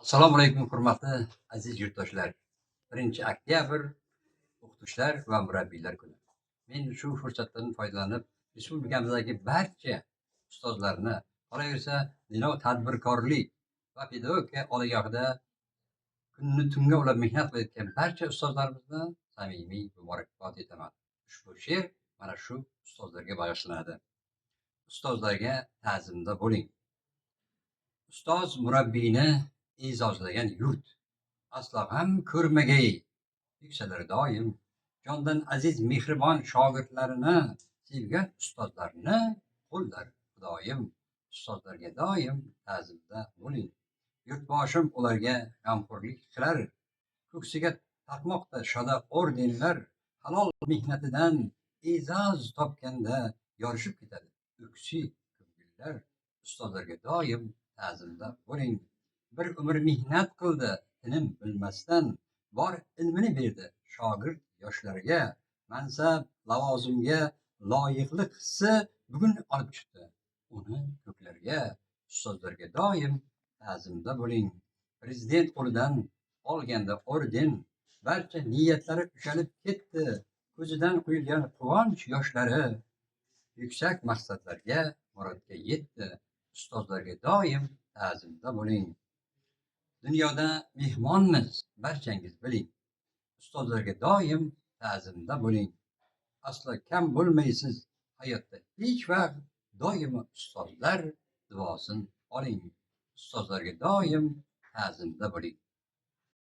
Assalomu alaykum hurmatli aziz yurtdoshlar. 1-oktyabr o'qituvchilar va murabbiylar kuni. Men shu fursatdan foydalanib respublikamizdagi barcha ustozlarni, qolaversa dinov tadbirkorlik va pedagogika oliygohida kunni tunga ulab mehnat qilayotgan barcha ustozlarimizni samimiy muborakbod etaman. Ushbu she'r mana shu ustozlarga bag'ishlanadi. Ustozlarga ta'zimda bo'ling. Ustoz murabbiyni e'zozlagan yurt aslo g'am ko'rmagay, yuksalar doim. Jondan aziz mehribon shogirdlarini sevgan ustozlarni qo'llar xudoyim. Ustozlarga doim ta'zimda bo'ling. Yurtboshim ularga g'amxo'rlik qilar, ko'ksiga taqmoqda shoda ordenlar. Halol mehnatidan e'zoz topganda yorishib ketadi o'ksi ko'ngillar. Ustozlarga doim ta'zimda bo'ling. Bir umr mehnat qildi tinim bilmasdan, bor ilmini berdi shogird yoshlarga. Mansab lavozimga loyiqlik hissi bugun olib chiqdi uni ko'klarga. Ustozlarga doim ta'zimda bo'ling. Prezident qo'lidan olganda orden, barcha niyatlari ushalib ketdi. Ko'zidan quyilgan quvonch yoshlari yuksak maqsadlarga murodga yetdi. Ustozlarga doim ta'zimda bo'ling. Dunyoda mehmonmiz, barchangiz biling. Ustozlarga doim ta'zimda bo'ling. Aslo kam bo'lmaysiz hayotda hech vaqt, doimo ustozlar duosin oling. Ustozlarga doim ta'zimda bo'ling.